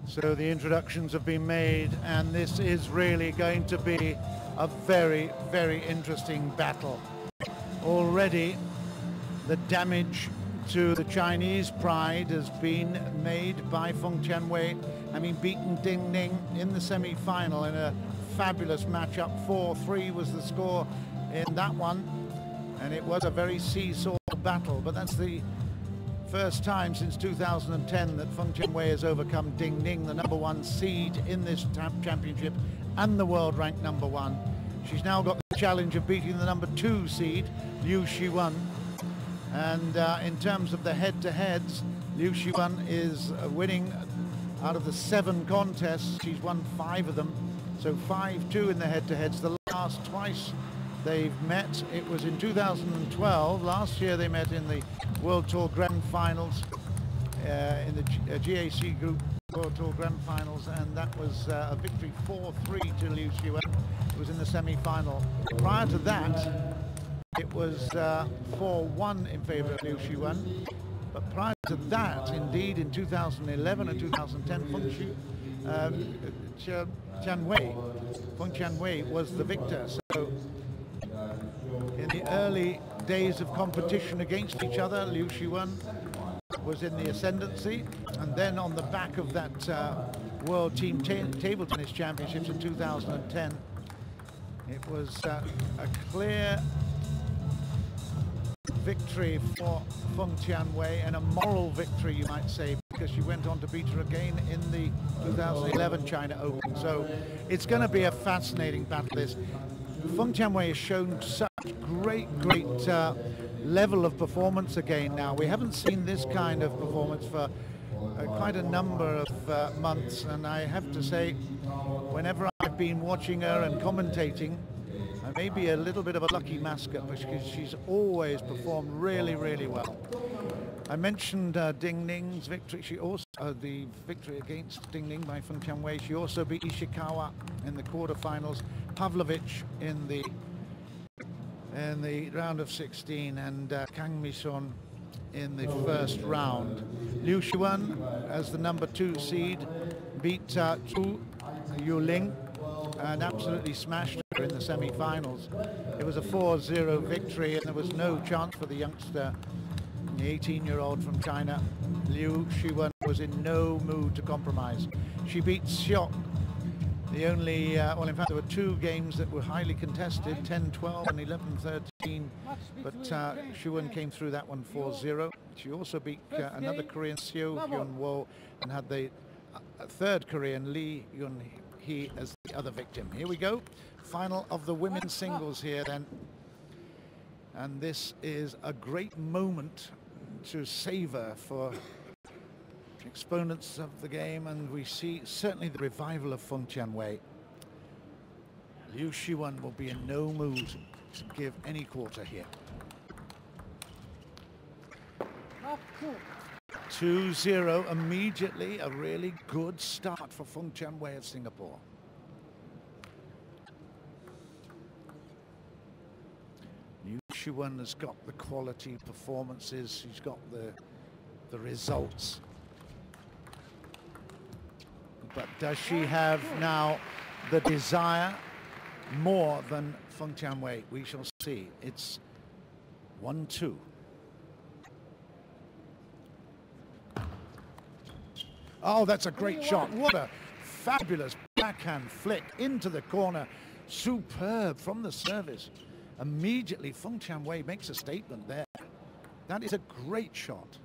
So the introductions have been made, and this is really going to be a very, very interesting battle. Already the damage to the Chinese pride has been made by Feng Tianwei, having beaten Ding Ning in the semi-final in a fabulous matchup. 4-3 was the score in that one, and it was a very seesaw battle, but that's the first time since 2010 that Feng Tianwei has overcome Ding Ning, the #1 seed in this championship and the world ranked #1. She's now got the challenge of beating the #2 seed, Liu Shiwen. And in terms of the head-to-heads, Liu Shiwen is winning out of the 7 contests. She's won 5 of them, so 5-2 in the head-to-heads. The last twice they've met, it was in 2012. Last year they met in the World Tour Grand Finals, in the GAC Group World Tour Grand Finals, and that was a victory 4-3 to Liu Shiwen. It was in the semi-final. Prior to that, it was 4-1 in favor of Liu Shiwen. But prior to that, indeed, in 2011 and 2010, Feng Tianwei was the victor. So in the early days of competition against each other, Liu Shiwen was in the ascendancy, and then on the back of that World Team Table Tennis Championships in 2010, it was a clear victory for Feng Tianwei, and a moral victory, you might say, because she went on to beat her again in the 2011 China Open. So it's going to be a fascinating battle, this. Feng Tianwei has shown such great level of performance again now. We haven't seen this kind of performance for quite a number of months, and I have to say, whenever I've been watching her and commentating, I may be a little bit of a lucky mascot, because she's always performed really, really well. I mentioned Ding Ning's victory. She also the victory against Ding Ning by Feng Tianwei. She also beat Ishikawa in the quarterfinals, Pavlovich in the round of 16, and Kang Mishon in the first round. Liu Shiwen, as the #2 seed, beat Zhu Yuling and absolutely smashed her in the semi-finals. It was a 4-0 victory, and there was no chance for the youngster, the 18-year-old from China. Liu Shiwen was in no mood to compromise. She beat Xiao. The only, well, in fact, there were 2 games that were highly contested, 10-12 and 11-13, but Shwen came through that one 4-0. She also beat another Korean, Seo Hyun-wo, and had the third Korean, Lee Yun-hee, as the other victim. Here we go, final of the women's singles here then. And this is a great moment to savor for exponents of the game, and we see certainly the revival of Feng Tianwei. Liu Shiwen will be in no mood to give any quarter here. 2-0 immediately, a really good start for Feng Tianwei of Singapore. Liu Shiwen has got the quality performances, she's got the results. But does she have now the desire more than Feng Tianwei? We shall see. It's 1-2. Oh, that's a great shot. What a fabulous backhand flick into the corner. Superb from the service. Immediately, Feng Tianwei makes a statement there. That is a great shot.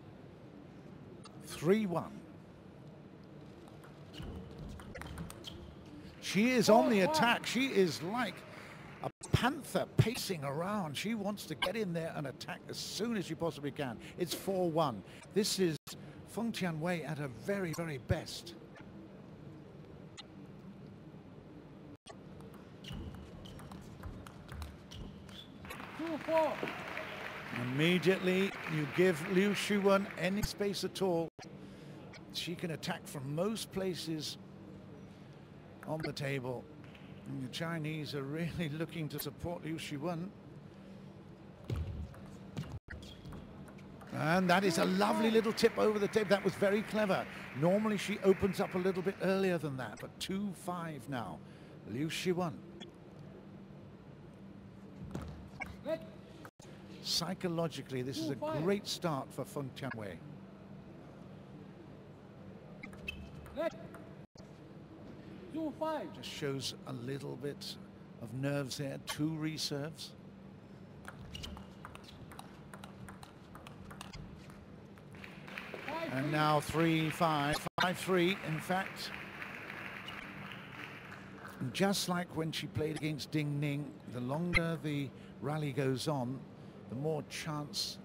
3-1. She is on the attack. She is like a panther pacing around. She wants to get in there and attack as soon as she possibly can. It's 4-1. This is Feng Tianwei at her very, very best. Immediately, you give Liu Shwen any space at all. She can attack from most places on the table. And the Chinese are really looking to support Liu Shwen. And that is a lovely little tip over the table. That was very clever. Normally she opens up a little bit earlier than that, but 2-5 now. Liu Shwen. Psychologically, this is a great start for Feng Tianwei. Just shows a little bit of nerves there. 2 reserves. And now 3-5, 5-3 in fact. And just like when she played against Ding Ning, the longer the rally goes on, the more chance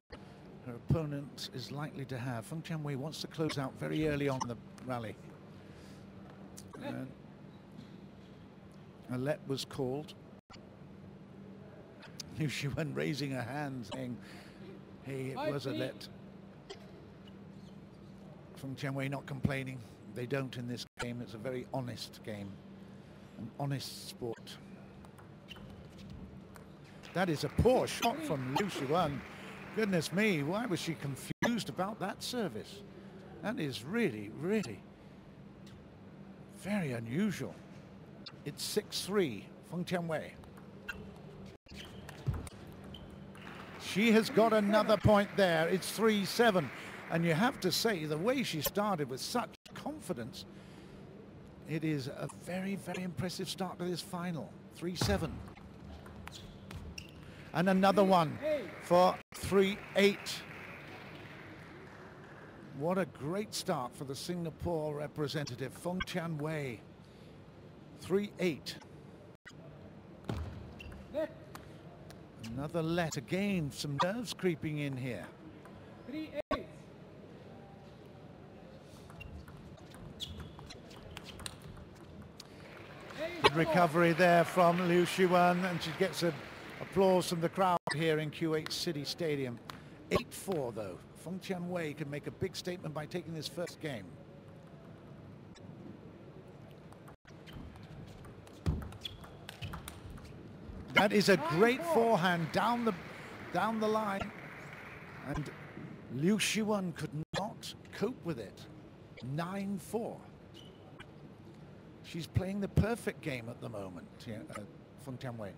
her opponent is likely to have. Feng Tianwei wants to close out very early on in the rally. A let was called. Liu Shwen raising her hand saying, hey, it was a let. Feng Tianwei not complaining. They don't in this game. It's a very honest game. An honest sport. That is a poor shot from Liu Shwen. Goodness me, why was she confused about that service? That is really, really very unusual. It's 6-3, Feng Tianwei. She has got another point there. It's 3-7. And you have to say, the way she started with such confidence, it is a very, very impressive start to this final. 3-7. And another one for 3-8. What a great start for the Singapore representative, Feng Tianwei. 3-8. Another let again, some nerves creeping in here. 3-8. Good recovery there from Liu Shwen, and she gets an applause from the crowd here in Kuwait City Stadium. 8-4 though. Feng Tianwei can make a big statement by taking this first game. That is a great forehand down the line, and Liu Shwen could not cope with it. 9-4. She's playing the perfect game at the moment, Feng Tianwei.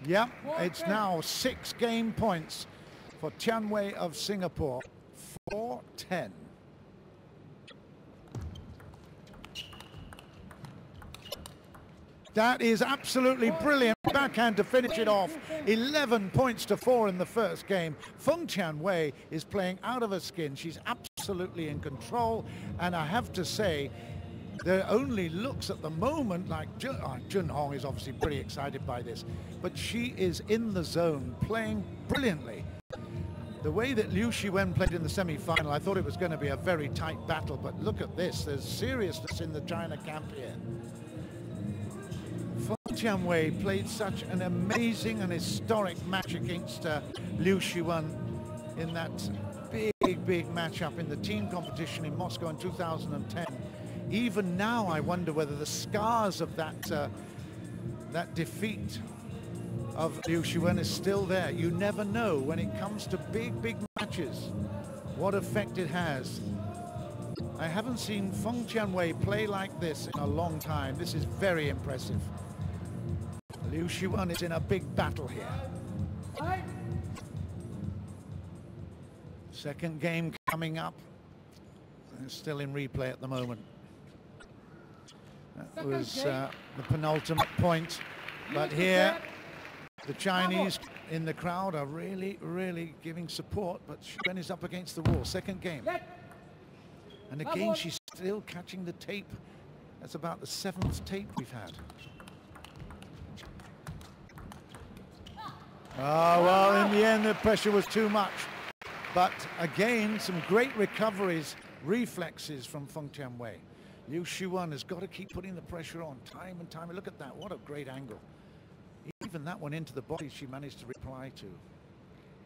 Yeah, it's now 6 game points for Tianwei of Singapore. 4-10. That is absolutely brilliant backhand to finish it off. 11 points to 4 in the first game. Feng Tianwei is playing out of her skin. She's absolutely in control, and I have to say, there only looks at the moment like Junhong is obviously pretty excited by this, but she is in the zone, playing brilliantly. The way that Liu Shwen played in the semi-final, I thought it was going to be a very tight battle, but look at this. There's seriousness in the China camp here. Feng Tianwei played such an amazing and historic match against Liu Shwen in that big matchup in the team competition in Moscow in 2010. Even now, I wonder whether the scars of that defeat of Liu Shwen is still there. You never know when it comes to big matches what effect it has. I haven't seen Feng Tianwei play like this in a long time. This is very impressive. Liu Shwen is in a big battle here. Second game coming up. It's still in replay at the moment. That was the penultimate point. But here, the Chinese in the crowd are really giving support. But Shwen is up against the wall. Second game. And again, she's still catching the tape. That's about the 7th tape we've had. Oh, well, in the end, the pressure was too much. But again, some great recoveries, reflexes from Feng Tianwei. Liu Shwen has got to keep putting the pressure on time and time. Look at that, what a great angle. Even that one into the body she managed to reply to.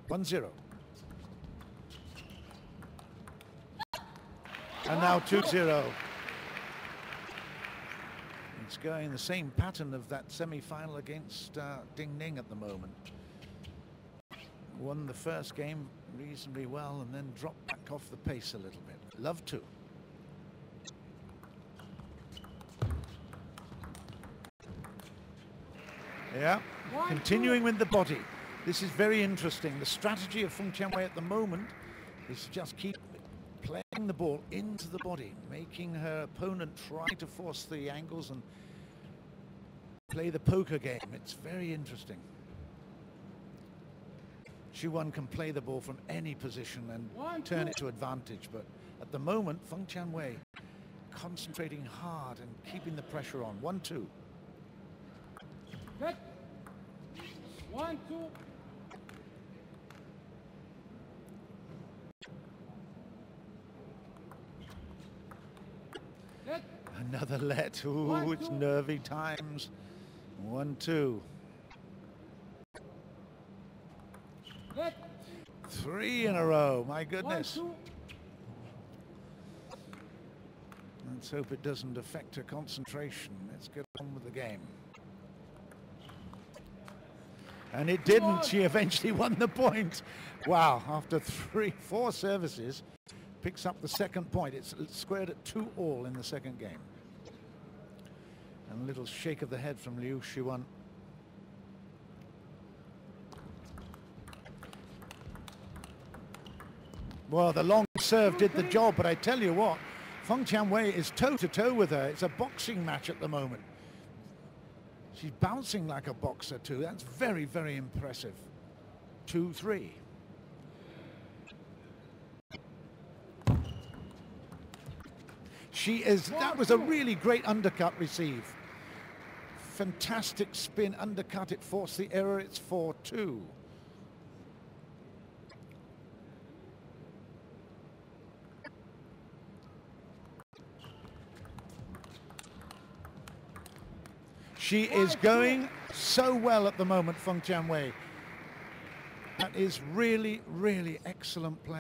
1-0. And now 2-0. It's going the same pattern of that semi-final against Ding Ning at the moment. Won the first game reasonably well and then dropped back off the pace a little bit. Love to. Yeah, continuing with the body. This is very interesting. The strategy of Feng Tianwei at the moment is to just keep playing the ball into the body, making her opponent try to force the angles and play the poker game. It's very interesting. Shwen can play the ball from any position and turn it to advantage, but at the moment, Feng Tianwei concentrating hard and keeping the pressure on. 1-2. Good. 1-2. Another let. Ooh, it's nervy times. 1-2. 3 in a row. My goodness. Let's hope it doesn't affect her concentration. Let's get on with the game. And it didn't. She eventually won the point. Wow, after 3-4 services, picks up the second point. It's squared at 2-2 in the second game. And a little shake of the head from Liu Shwen. Well, the long serve did the job, but I tell you what, Feng Tianwei is toe-to-toe with her. It's a boxing match at the moment. She's bouncing like a boxer too. That's very, very impressive. 2-3. She is, that was a really great undercut receive. Fantastic spin undercut. It forced the error. It's 4-2. She is going so well at the moment, Feng Tianwei. That is really, really excellent play.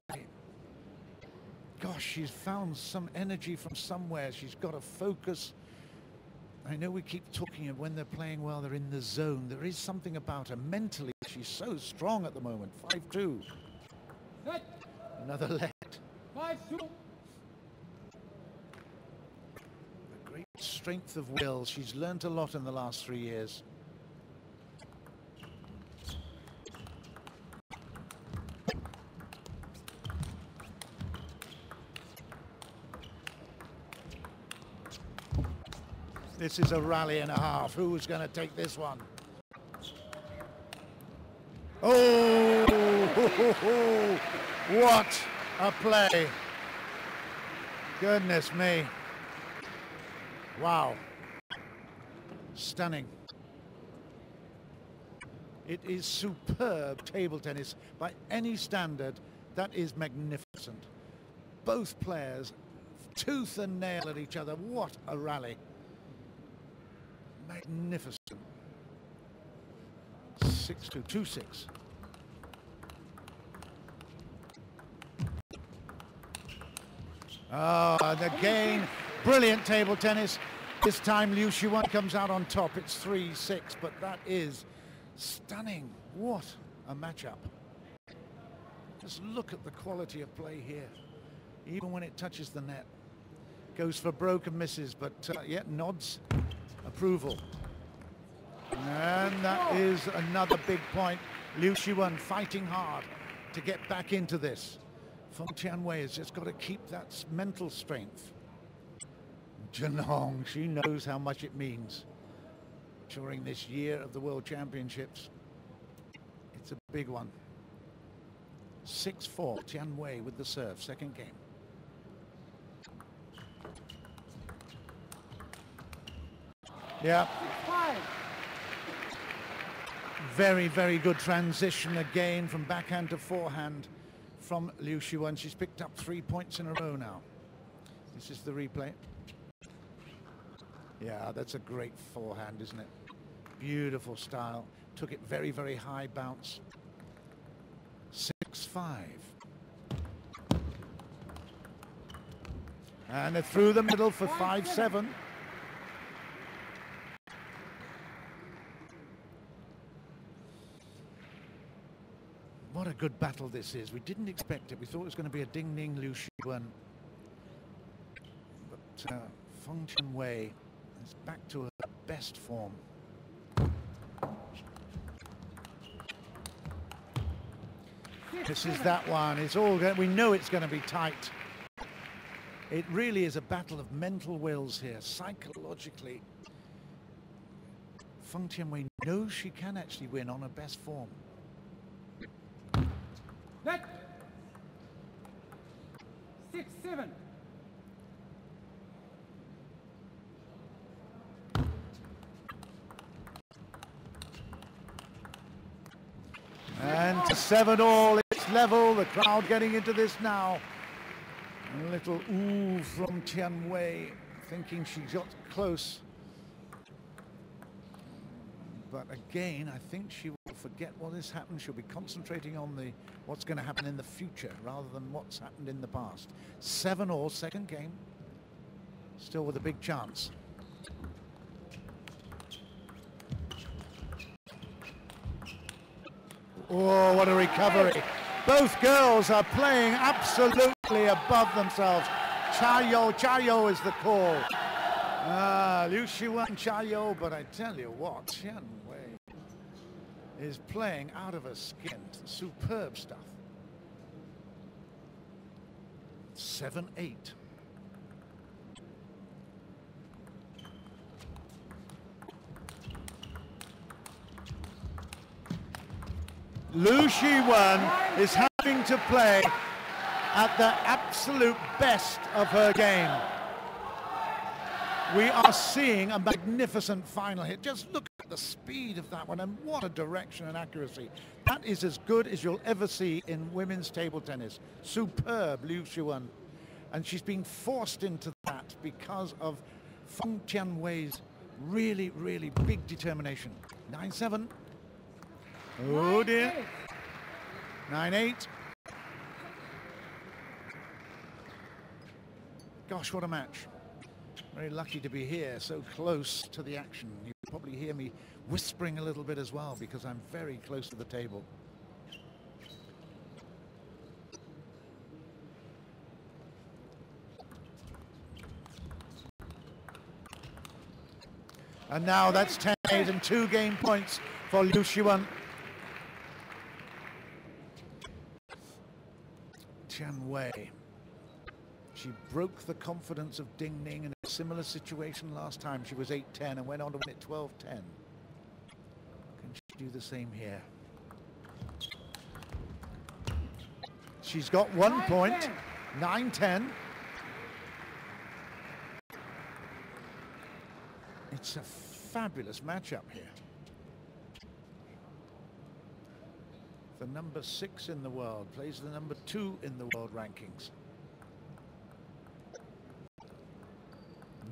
Gosh, she's found some energy from somewhere. She's got to focus. I know we keep talking of when they're playing well, they're in the zone. There is something about her mentally. She's so strong at the moment. 5-2. Another let. 5-2. Great strength of will. She's learnt a lot in the last 3 years. This is a rally and a half. Who's going to take this one? Oh, what a play. Goodness me. Wow. Stunning. It is superb table tennis by any standard. That is magnificent. Both players tooth and nail at each other. What a rally. Magnificent. 6-2, 2-6. Oh, and again, brilliant table tennis. This time Liu Shwen comes out on top. It's 3-6, but that is stunning. What a matchup. Just look at the quality of play here. Even when it touches the net. Goes for broken misses, but yeah, nods approval. And that is another big point. Liu Shwen fighting hard to get back into this. Feng Tianwei has just got to keep that mental strength. Janong, she knows how much it means during this year of the World Championships. It's a big one. 6-4, Tianwei with the serve, second game. Yeah. 5. Very, very good transition again from backhand to forehand from Liu Shwen. She's picked up 3 points in a row now. This is the replay. Yeah, that's a great forehand, isn't it? Beautiful style. Took it very, very high bounce. 6-5. And through the middle for 5-7. What a good battle this is. We didn't expect it. We thought it was going to be a ding-ding Liu Shwen. But Feng Tianwei is back to her best form. This is that one. It's all going. We know it's going to be tight. It really is a battle of mental wills here. Psychologically, Feng Tianwei knows she can actually win on her best form. Net. 6-7. And to 7-all, it's level. The crowd getting into this now. A little ooh from Tianwei, thinking she got close. But again, I think she will forget what has happened. She'll be concentrating on what's going to happen in the future rather than what's happened in the past. 7-all, second game. Still with a big chance. Oh, what a recovery. Both girls are playing absolutely above themselves. Chayo is the call. Liu Shwen, Chayo, but I tell you what, Tianwei is playing out of her skin. Superb stuff. 7-8. Liu Shwen is having to play at the absolute best of her game. We are seeing a magnificent final hit. Just look at the speed of that one, and what a direction and accuracy. That is as good as you'll ever see in women's table tennis. Superb, Liu Shwen. And she's being forced into that because of Feng Tianwei's really, really big determination. 9-7. Oh dear. 9-8. Gosh, what a match. Very lucky to be here, so close to the action. You probably hear me whispering a little bit as well because I'm very close to the table. And now that's 10-8 and 2 game points for Liu Shwen. Tianwei. She broke the confidence of Ding Ning in a similar situation last time. She was 8-10 and went on to win it 12-10. Can she do the same here? She's got 1 point. 9-10. It's a fabulous matchup here. The number 6 in the world plays the number 2 in the world rankings.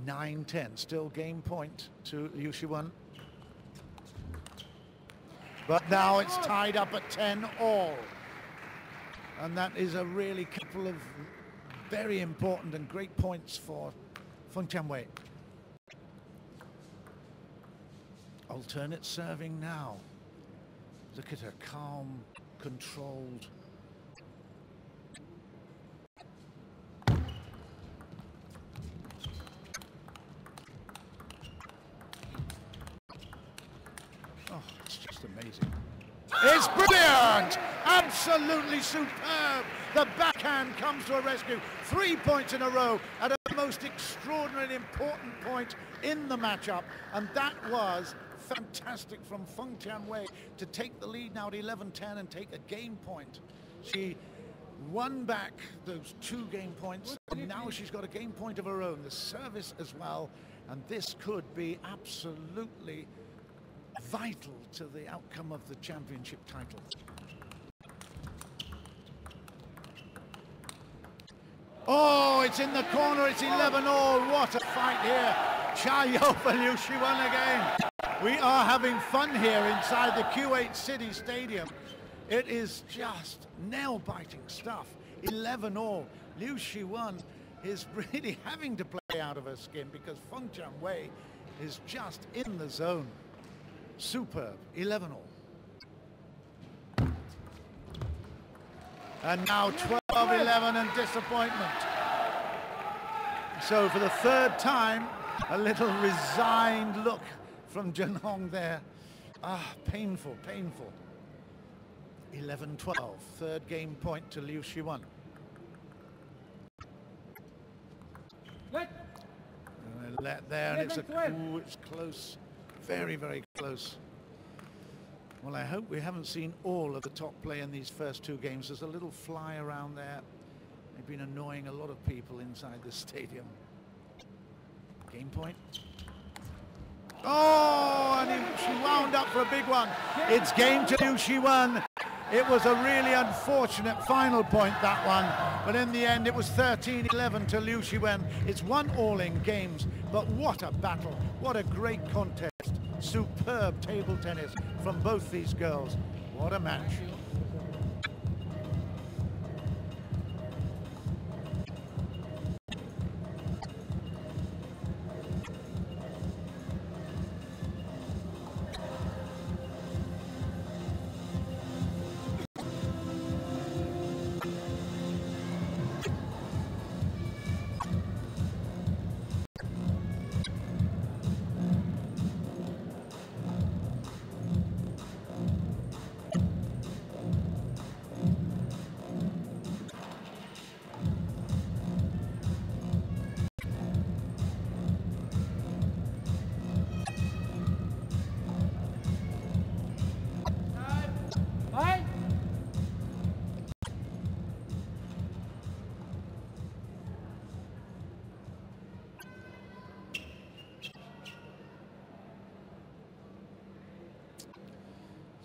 9-10, still game point to Liu Shwen. But now it's tied up at 10-all. And that is a really couple of very important and great points for Feng Tianwei. Alternate serving now. Look at her, calm, controlled. Oh, it's just amazing. It's brilliant! Absolutely superb! The backhand comes to a rescue. 3 points in a row at a most extraordinarily important point in the matchup. And that was fantastic from Feng Tianwei to take the lead now at 11-10 and take a game point. She won back those 2 game points, and now she's got a game point of her own, the service as well, and this could be absolutely vital to the outcome of the championship title. Oh, it's in the corner, it's 11-all. What a fight here. Chayo for Liu Shiwen again. We are having fun here inside the Kuwait City Stadium. It is just nail-biting stuff. 11-all. Liu Shiwen is really having to play out of her skin because Feng Tianwei is just in the zone. Superb. 11-all. And now 12-11 and disappointment. So for the 3rd time, a little resigned look from Zhenhong there. Ah, painful, painful. 11-12, 3rd game point to Liu Shiwen. Let there, and it's close, very, very close. Well, I hope we haven't seen all of the top play in these first 2 games. There's a little fly around there. They've been annoying a lot of people inside the stadium. Game point. Oh, and she wound up for a big one. It's game to Liu Shiwen. It was a really unfortunate final point, that one. But in the end, it was 13-11 to Liu Shiwen. It's 1-all in games, but what a battle. What a great contest. Superb table tennis from both these girls. What a match.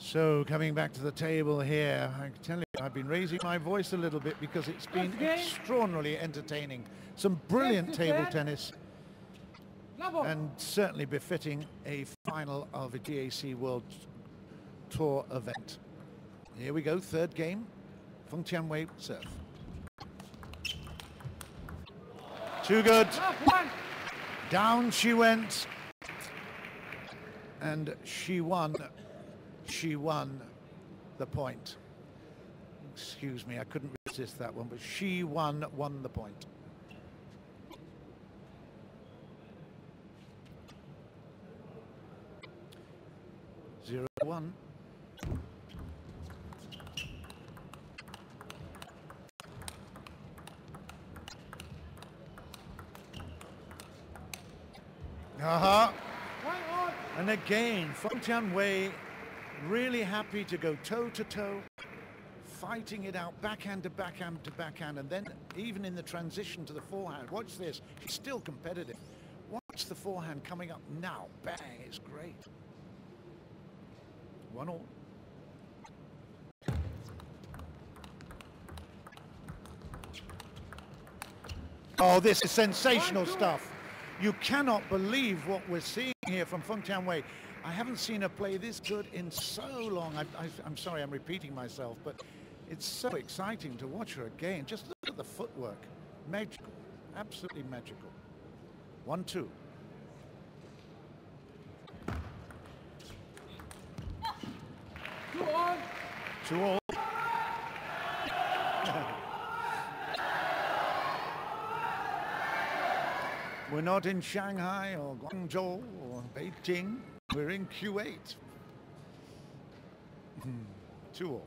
So coming back to the table here, I can tell you I've been raising my voice a little bit because it's been extraordinarily entertaining. Some brilliant table tennis and certainly befitting a final of a GAC World Tour event. Here we go, 3rd game. Feng Tianwei serve. Too good. Down she went. And she won the point. Excuse me, I couldn't resist that one, but she won the point. Zero one. And again, Feng Tianwei really happy to go toe-to-toe, fighting it out, backhand to backhand to backhand, and then even in the transition to the forehand. Watch this, she's still competitive. Watch the forehand coming up now. Bang, it's great. 1-all. Oh, this is sensational stuff. You cannot believe what we're seeing here from Feng Tianwei. I haven't seen her play this good in so long. I'm sorry, I'm repeating myself, but it's so exciting to watch her again. Just look at the footwork. Magical, absolutely magical. 1-2. Two all. We're not in Shanghai or Guangzhou or Beijing. We're in Kuwait. 2-all.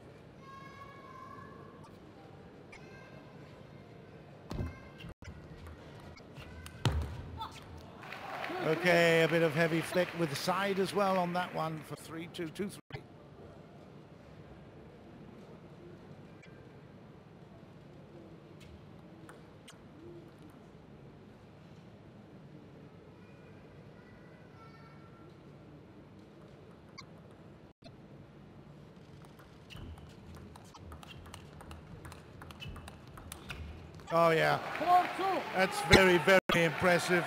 Okay, a bit of heavy flick with the side as well on that one for 3-2, 2-3. Oh yeah, 4-2. that's very, very impressive.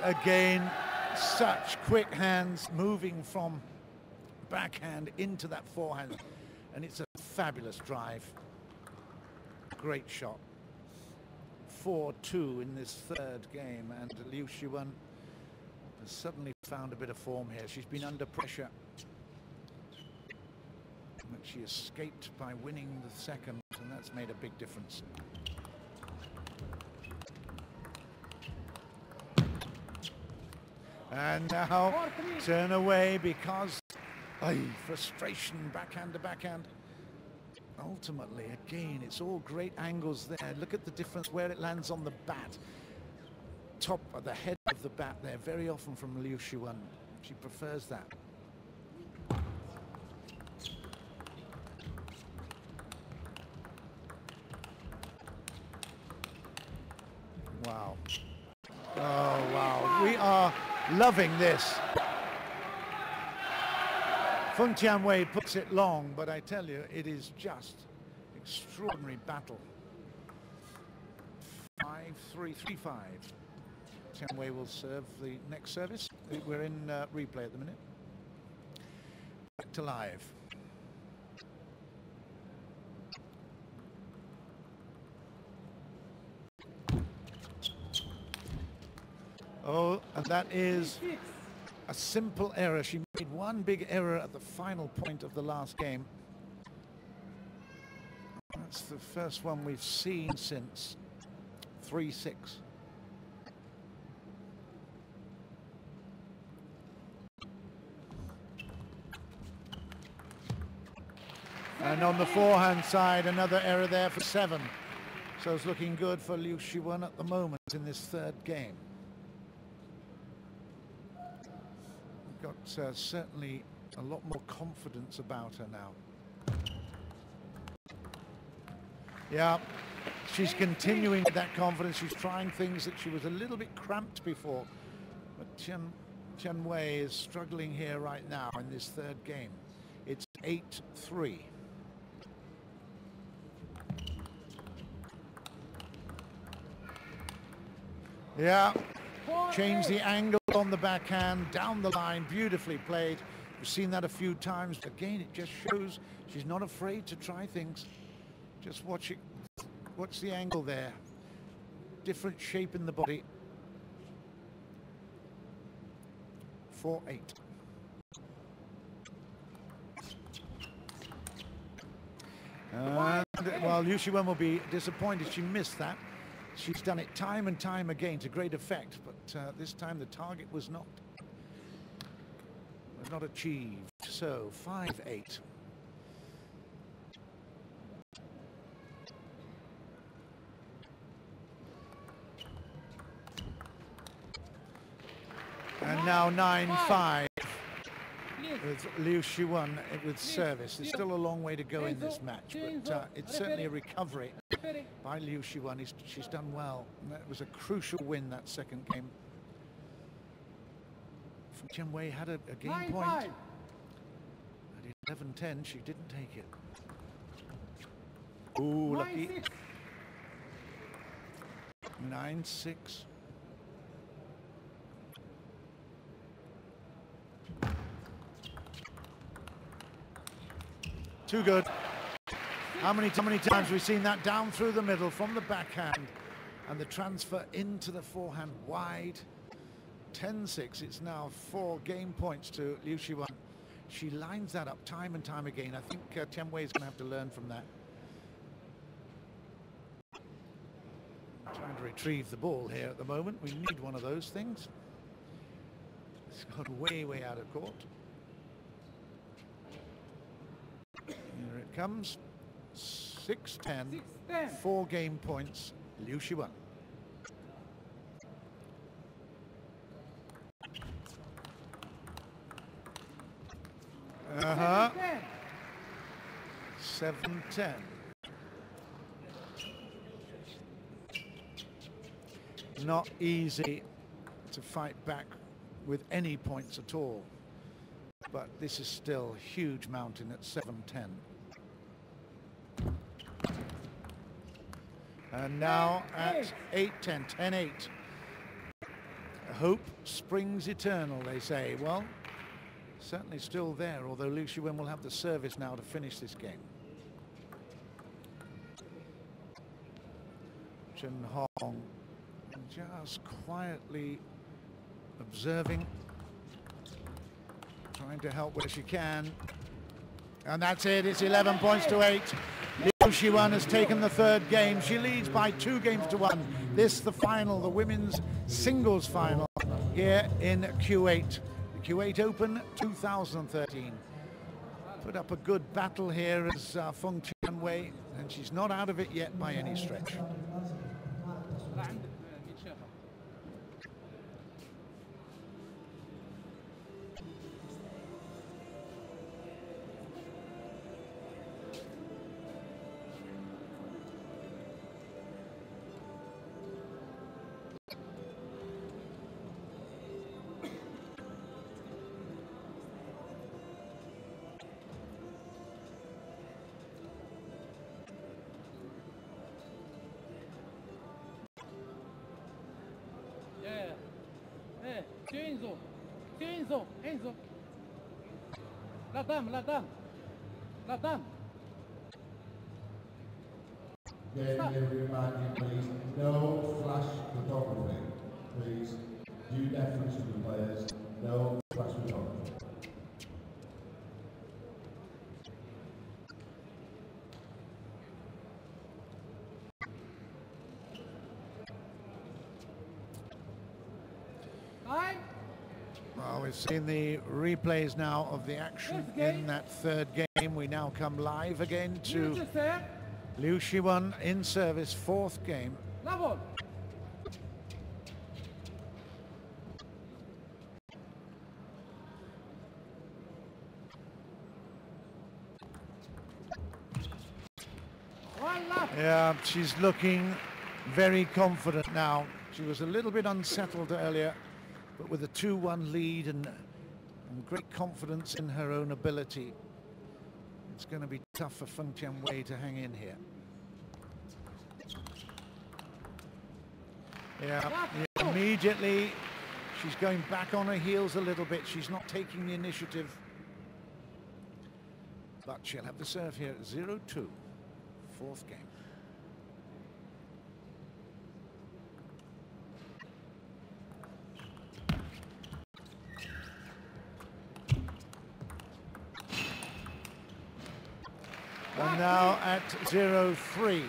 Again, such quick hands moving from backhand into that forehand, and it's a fabulous drive. Great shot. 4-2 in this third game, and Liu Shwen has suddenly found a bit of form here. She's been under pressure, but she escaped by winning the second, and that's made a big difference. And now turn away because frustration, backhand to backhand. Ultimately, again, it's all great angles there. Look at the difference where it lands on the bat. Top of the head of the bat there, very often from Liu Shwen. She prefers that. Wow. Oh, wow. We are loving this. Feng Tianwei puts it long, but I tell you, it is just extraordinary battle. 5-3, 3-5. Tianwei will serve the next service. We're in replay at the minute. Back to live. Oh, and that is a simple error. She made one big error at the final point of the last game. That's the first one we've seen since 3-6. And on the forehand side, another error there for 7. So it's looking good for Liu Shwen at the moment in this third game. Got certainly a lot more confidence about her now. Yeah, she's continuing with that confidence. She's trying things that she was a little bit cramped before. But Tianwei is struggling here right now in this third game. It's 8-3. Yeah, change the angle on the backhand, down the line, beautifully played. We've seen that a few times. Again, it just shows she's not afraid to try things. Just watch it. Watch the angle there. Different shape in the body. 4-8. And, well, Liu Shwen will be disappointed she missed that. She's done it time and time again to great effect, but this time the target was not achieved. So 5-8. And now 9-5 with Liu Shwen with service. There's still a long way to go in this match, but it's certainly a recovery by Liu Shwen. She's done well. And that was a crucial win, that second game. Tianwei had a game point. At 11-10, she didn't take it. Ooh, lucky. 9-6. Too good. How many times have we seen that down through the middle from the backhand and the transfer into the forehand wide? 10-6. It's now 4 game points to Liu Shwen. She lines that up time and time again. I think Tianwei is going to have to learn from that. Trying to retrieve the ball here at the moment. We need one of those things. It's got way out of court. Here it comes. 6-10. 4 game points. Liu Shwen. Uh-huh. 7-10. Not easy to fight back with any points at all, but this is still a huge mountain at 7-10. And now at 8-10, 10-8. Hope springs eternal, they say. Well, certainly still there, although Liu Shwen will have the service now to finish this game. Chen Hong just quietly observing, trying to help where she can. And that's it, it's 11 points to 8. Liu Shwen has taken the third game. She leads by 2 games to 1. This the final, the women's singles final here in Kuwait. The Kuwait Open 2013. Put up a good battle here as FENG Tianwei, and she's not out of it yet by any stretch. Enzo. La dame. Everybody, please, no flash photography. Please, due deference to the players, no flash photography. Well, we've seen the replays now of the action in that third game. We now come live again to Liu Shwen in service, fourth game. Yeah, she's looking very confident now. She was a little bit unsettled earlier, but with a 2-1 lead and great confidence in her own ability, it's going to be tough for FENG Tianwei to hang in here. Yeah, immediately she's going back on her heels a little bit. She's not taking the initiative, but she'll have the serve here at 0-2, fourth game. And now at 0-3.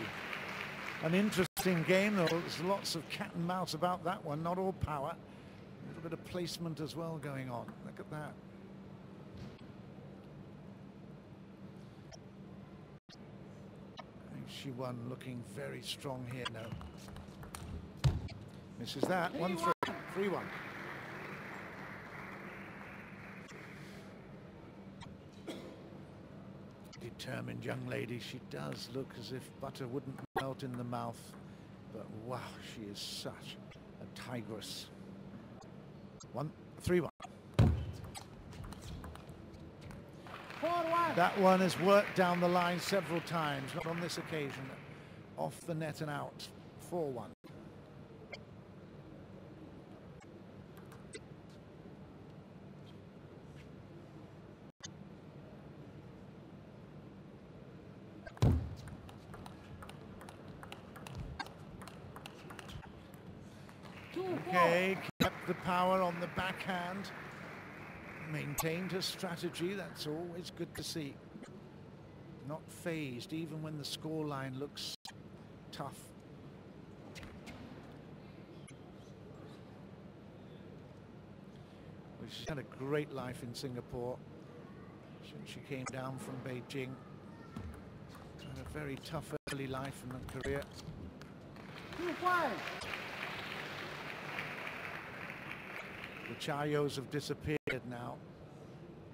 An interesting game, though. There's lots of cat and mouse about that one, not all power. A little bit of placement as well going on. Look at that. Shwen looking very strong here now. Misses that. 1-3. 3-1. Determined young lady. She does look as if butter wouldn't melt in the mouth, but wow, she is such a tigress. 3-1. That one has worked down the line several times, not on this occasion. Off the net and out. 4-1. Okay, kept the power on the backhand, maintained her strategy. That's always good to see. Not phased, even when the scoreline looks tough. Well, she's had a great life in Singapore since she came down from Beijing. Had a very tough early life in her career. 2-5. The Chayos have disappeared now.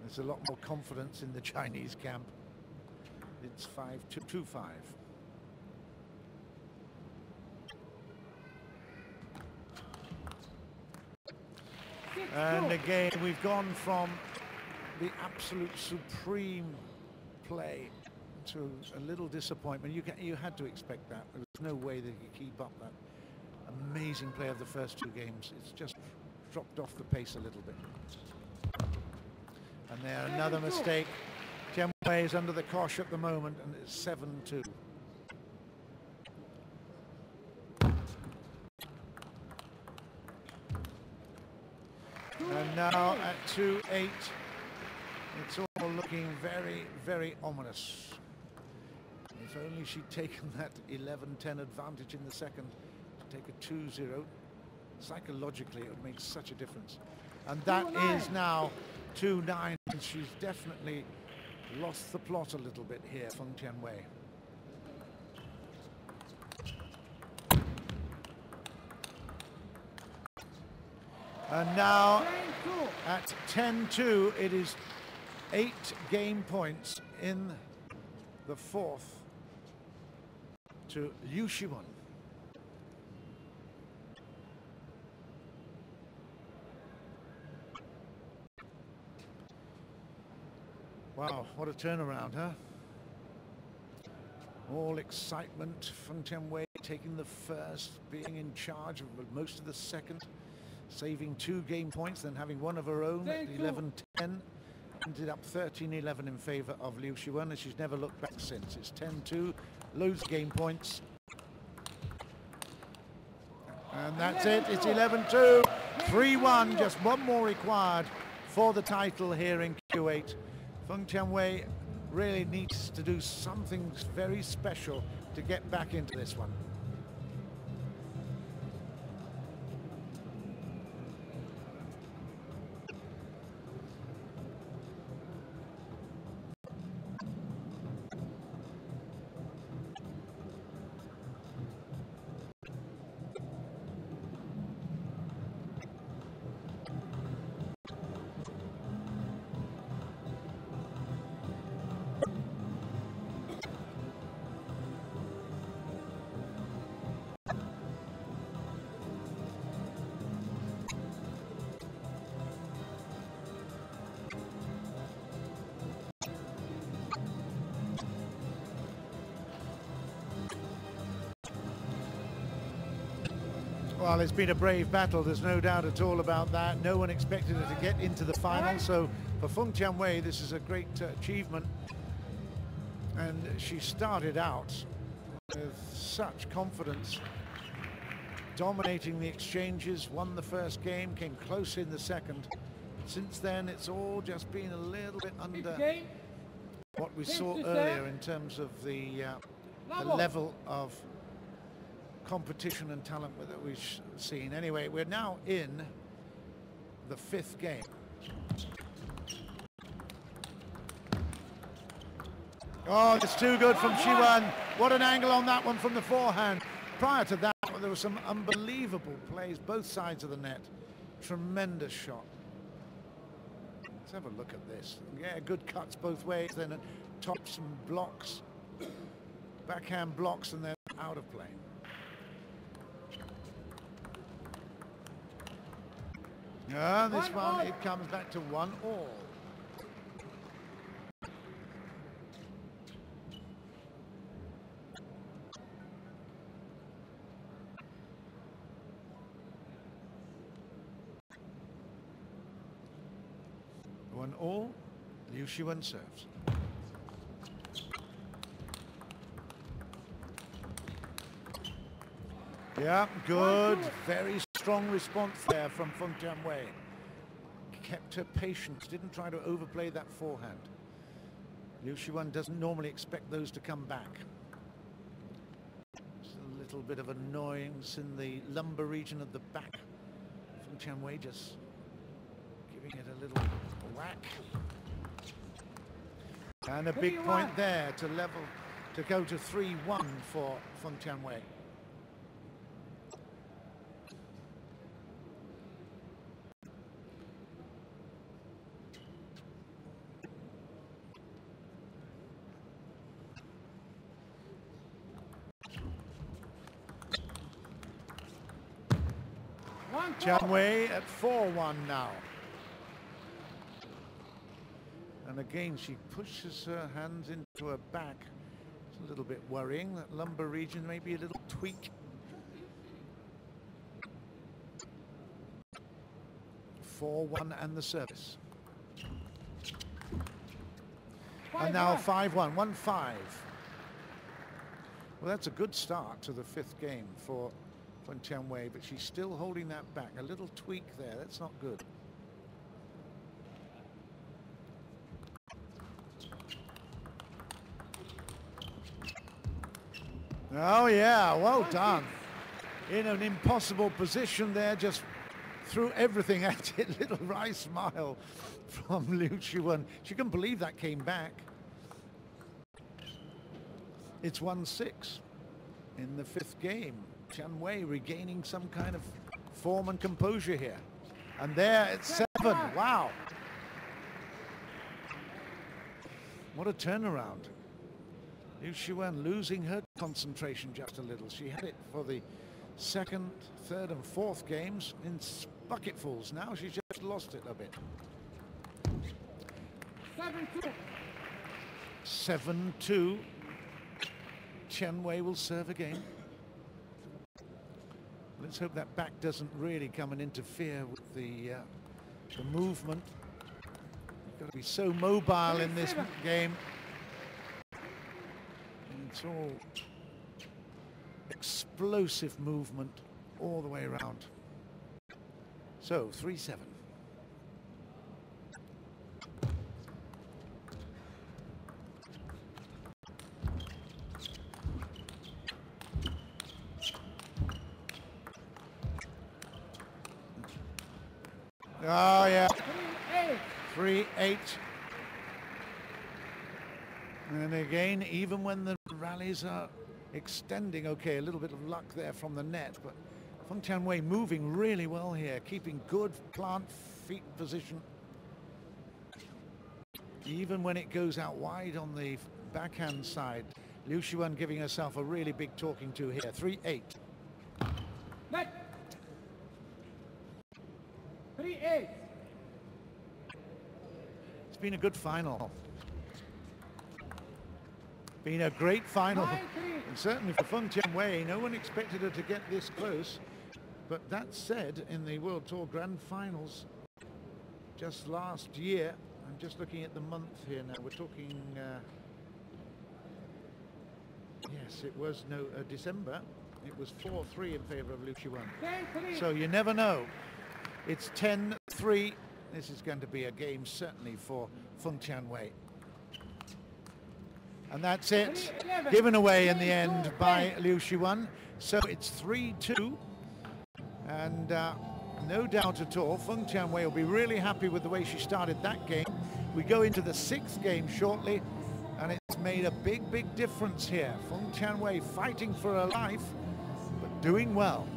There's a lot more confidence in the Chinese camp. It's 5-2-5. And again, we've gone from the absolute supreme play to a little disappointment. You had to expect that. There was no way that he can keep up that amazing play of the first two games. It's just dropped off the pace a little bit. And there, another mistake. Tianwei is under the cosh at the moment, and it's 7-2. And now at 2-8, it's all looking very, very ominous. If only she'd taken that 11-10 advantage in the second to take a 2-0. Psychologically, it would make such a difference. And that is now 2-9. And she's definitely lost the plot a little bit here, Feng Tianwei. And now at 10-2, it is 8 game points in the fourth to Liu Shwen. Wow, what a turnaround, huh? All excitement. Feng Tianwei taking the first, being in charge of most of the second, saving 2 game points, then having one of her own at 11-10. Ended up 13-11 in favor of Liu Shwen, and she's never looked back since. It's 10-2, loads of game points. And that's it, it's 11-2, 3-1, just one more required for the title here in Kuwait. Feng Tianwei really needs to do something very special to get back into this one. Well, it's been a brave battle, there's no doubt at all about that. No one expected her to get into the final, so for Feng Tianwei this is a great achievement. And she started out with such confidence, dominating the exchanges, won the first game, came close in the second. Since then it's all just been a little bit under what we saw earlier in terms of the level of competition and talent that we've seen. Anyway, we're now in the 5th game. Oh, it's too good from Shwen. What an angle on that one from the forehand. Prior to that, there were some unbelievable plays, both sides of the net. Tremendous shot. Let's have a look at this. Yeah, good cuts both ways, then top some blocks, backhand blocks, and then out of play. This one, it comes back to 1-all. One all, Liu Shwen serves. Yeah, good, very strong response there from Feng Tianwei. Kept her patience, didn't try to overplay that forehand. Liu Shwen doesn't normally expect those to come back. Just a little bit of annoyance in the lumbar region of the back. Feng Tianwei just giving it a little whack. And a big point there to level, to go to 3-1 for Feng Tianwei. Tianwei at 4-1 now. And again, she pushes her hands into her back It's a little bit worrying, that lumbar region, maybe a little tweak. 4-1 and the service. And now 5-1, 1-5. Well, that's a good start to the fifth game for Tianwei, but she's still holding that back. A little tweak there, that's not good. Oh yeah, well done. In an impossible position there, just threw everything at it. Little wry smile from Liu Shwen. She couldn't believe that came back. It's 1-6 in the fifth game. Tianwei regaining some kind of form and composure here. And there it's 7. Wow. What a turnaround. Liu Shwen losing her concentration just a little. She had it for the second, third and fourth games in bucketfuls. Now she's just lost it a bit. 7-2. Tianwei will serve again. Let's hope that back doesn't really come and interfere with the movement. You've got to be so mobile in this game. And it's all explosive movement all the way around. So 3-7. Oh yeah, 3-8. And again, even when the rallies are extending, okay, a little bit of luck there from the net, but Feng Tianwei moving really well here, keeping good plant feet position. Even when it goes out wide on the backhand side, Liu Shwen giving herself a really big talking to here. 3-8. 3-8. It's been a good final. Been a great final. And certainly for Feng Tianwei, no one expected her to get this close. But that said, in the World Tour Grand Finals just last year, I'm just looking at the month here now, we're talking, yes, it was December. It was 4-3 in favor of Liu Shwen. So you never know. It's 10-3. This is going to be a game certainly for Feng Tianwei. And that's it, given away in the end by Liu Shwen. So it's 3-2. And no doubt at all, Feng Tianwei will be really happy with the way she started that game. We go into the sixth game shortly, and it's made a big, big difference here. Feng Tianwei fighting for her life, but doing well.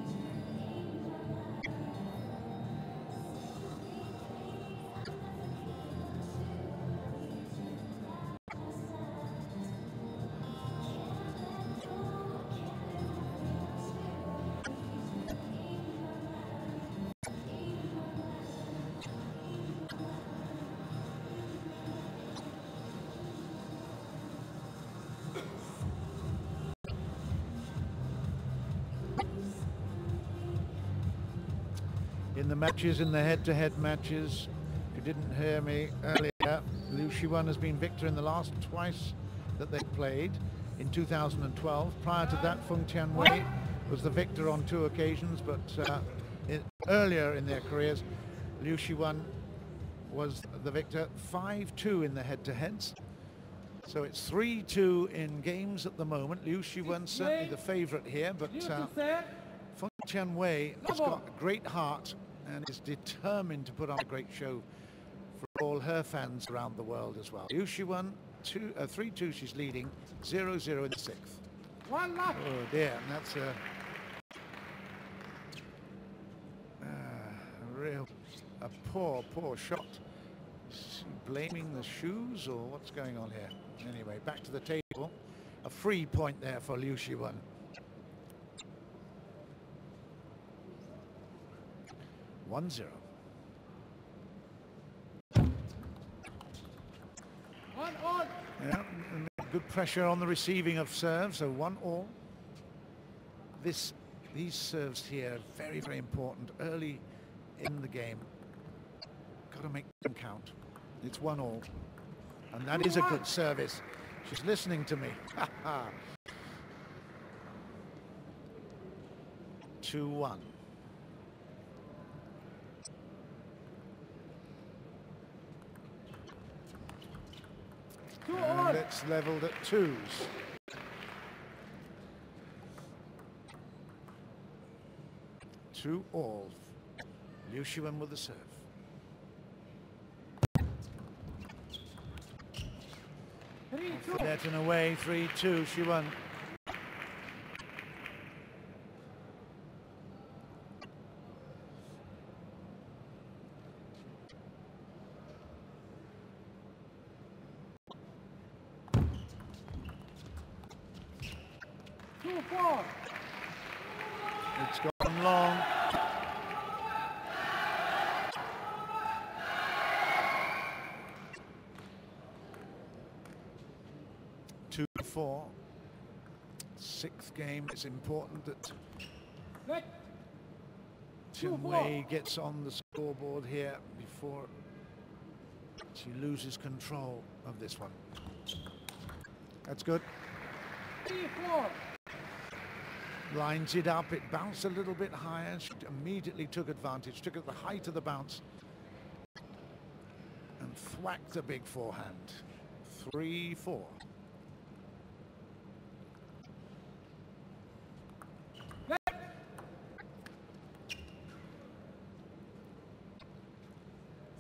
In the matches, in the head-to-head matches, if you didn't hear me earlier, Liu Shwen has been victor in the last twice that they played in 2012. Prior to that, Feng Tianwei was the victor on 2 occasions, but earlier in their careers, Liu Shwen was the victor. 5-2 in the head-to-heads. So it's 3-2 in games at the moment. Liu Shwen certainly the favorite here, but Feng Tianwei has got a great heart and is determined to put on a great show for all her fans around the world as well. Liu Shwen 3-2, she's leading, 0-0 in the sixth. One lap. Oh dear, and that's a poor shot. Is she blaming the shoes or what's going on here? Anyway, back to the table. A free point there for Liu Shwen. 1-0. On. Yeah, Good pressure on the receiving of serves, so 1-all. These serves here, very, very important early in the game. Got to make them count. It's 1-all. And that is a good service. She's listening to me. 2-1. And it's leveled at 2s. Two all. Liu Shwen with the serve. Off the net and away, 3-2, Shwen. It's gone long. Two, 4. Sixth game. It's important that Tianwei gets on the scoreboard here before she loses control of this one. That's good. 3-4. Lines it up, it bounced a little bit higher. She immediately took advantage, took it at the height of the bounce and thwacked a big forehand. 3-4.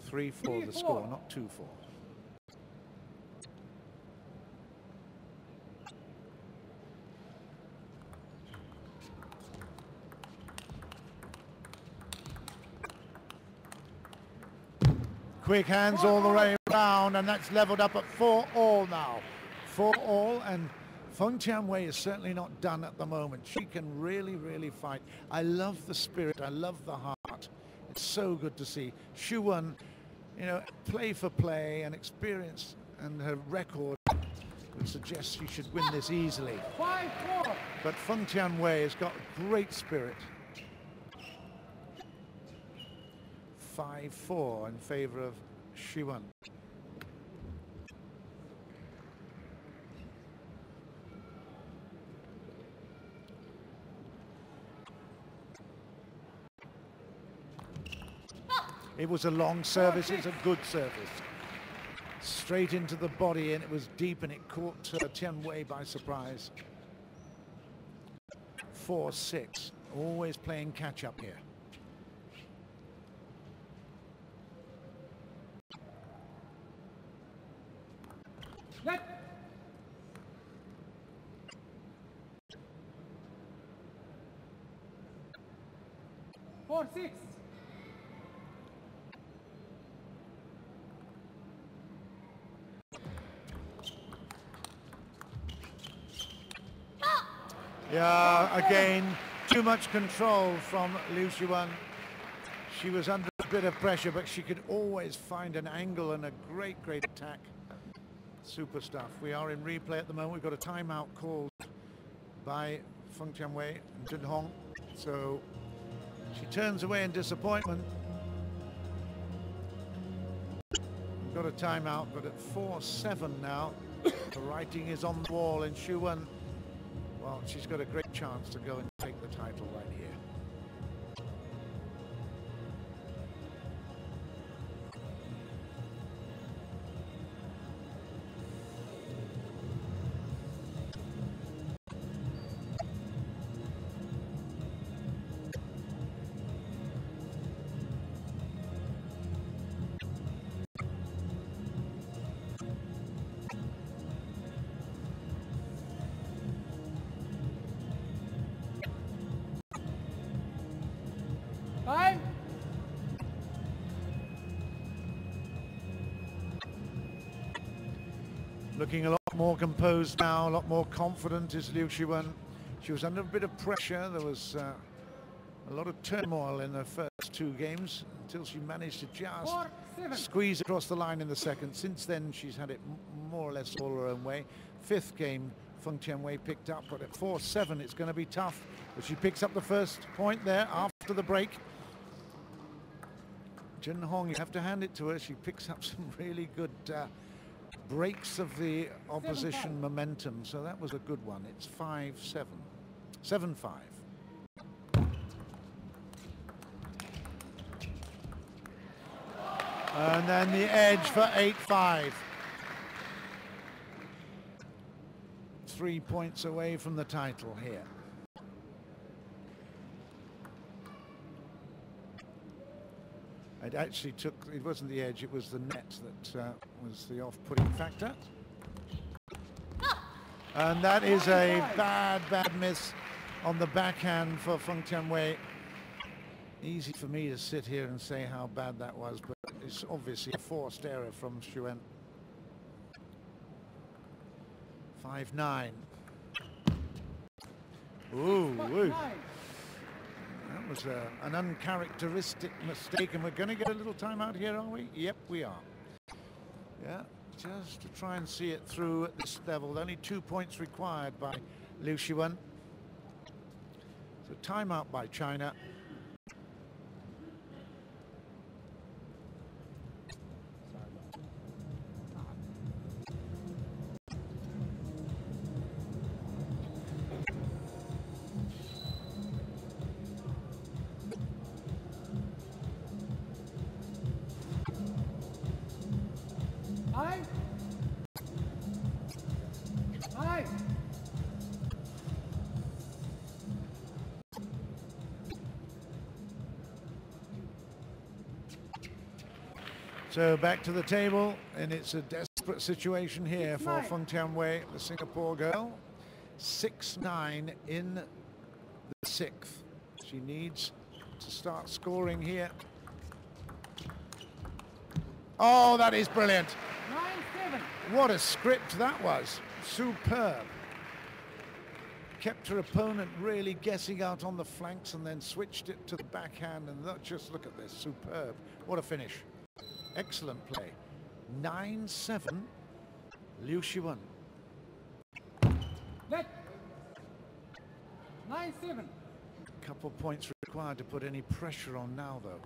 Three, 4 the score, not 2-4. Quick hands all the way around, and that's leveled up at 4-all now. 4-all, and Feng Tianwei is certainly not done at the moment. She can really, really fight. I love the spirit. I love the heart. It's so good to see. Shwen, you know, play for play and experience, and her record would suggest she should win this easily. 5-4. But Feng Tianwei has got great spirit. 5-4 in favor of Shwen. It was a long service, it's a good service. Straight into the body, and it was deep, and it caught Tianwei by surprise. 4-6, always playing catch up here. Net. 4-6. Yeah, again, too much control from Liu Shwen. She was under a bit of pressure, but she could always find an angle and a great, great attack. Super stuff. We are in replay at the moment. We've got a timeout called by Feng Tianwei and Jun Hong. So she turns away in disappointment. We've got a timeout, but at 4-7 now, the writing is on the wall, and Shwen, well, she's got a great chance to go and take the title right here. Time. Looking a lot more composed now, a lot more confident is Liu Shwen. She was under a bit of pressure. There was a lot of turmoil in the first two games until she managed to just squeeze across the line in the second. Since then, she's had it more or less all her own way. Fifth game, Feng Tianwei picked up, but at 4-7, it's going to be tough. But she picks up the first point there after the break. Jin Hong, you have to hand it to her. She picks up some really good breaks of the opposition momentum. So that was a good one. It's 5-7. 7-5. And then the edge for 8-5. 3 points away from the title here. It actually took, it wasn't the edge, it was the net that was the off-putting factor. And that is a bad miss on the backhand for Feng Tianwei. Easy for me to sit here and say how bad that was, but it's obviously a forced error from Shwen. 5-9. Ooh. That was an uncharacteristic mistake, and we're going to get a little time out here, are we? Yep, we are. Yeah, just to try and see it through at this level. Only 2 points required by Liu Shiwen. So timeout by China. So back to the table, and it's a desperate situation here for Feng Tianwei, the Singapore girl. 6-9 in the sixth. She needs to start scoring here. Oh, that is brilliant. 9-7. What a script that was. Superb. Kept her opponent really guessing out on the flanks and then switched it to the backhand, and just look at this. Superb. What a finish. Excellent play. 9-7, Liu Shiwen. Net. 9-7. Couple points required to put any pressure on now, though.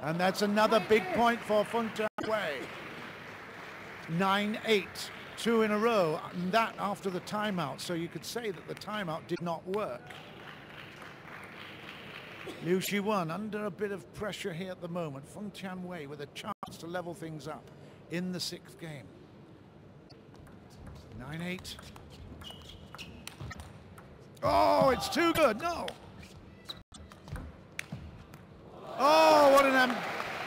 And that's another big point for Feng Tianwei. 9-8, 2 in a row, and that after the timeout. So you could say that the timeout did not work. Liu Shiwen under a bit of pressure here at the moment. Feng Tianwei with a chance to level things up in the sixth game. 9-8. Oh, it's too good. No. Oh, what an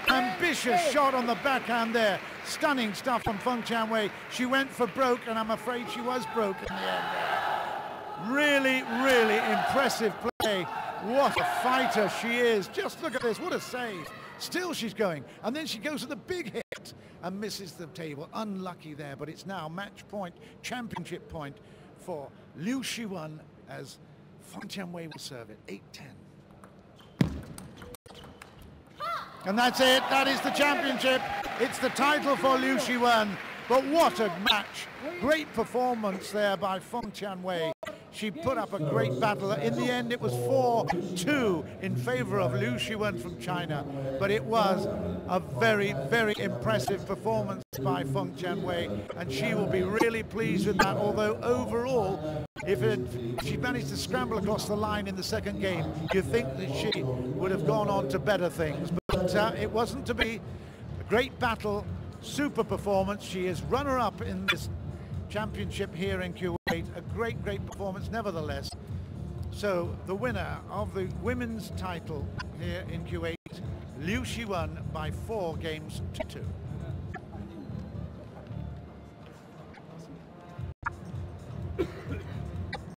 ambitious shot on the backhand there. Stunning stuff from Feng Tianwei. She went for broke, and I'm afraid she was broke in the end there. Really, really impressive play. What a fighter she is. Just look at this. What a save. Still she's going. And then she goes to the big hit and misses the table. Unlucky there, but it's now match point, championship point for Liu Shiwen as Feng Tianwei will serve it. 8-10. And that's it. That is the championship. It's the title for Liu Shiwen. But what a match. Great performance there by Feng Tianwei. She put up a great battle. In the end, it was 4-2 in favor of Liu Shiwen from China. But it was a very, very impressive performance by Feng Tianwei, and she will be really pleased with that. Although overall, if she managed to scramble across the line in the second game, you think that she would have gone on to better things. But it wasn't to be. A great battle, super performance. She is runner-up in this championship here in Kuwait. A great performance nevertheless. So the winner of the women's title here in Kuwait, Liu Shiwen, by 4 games to 2.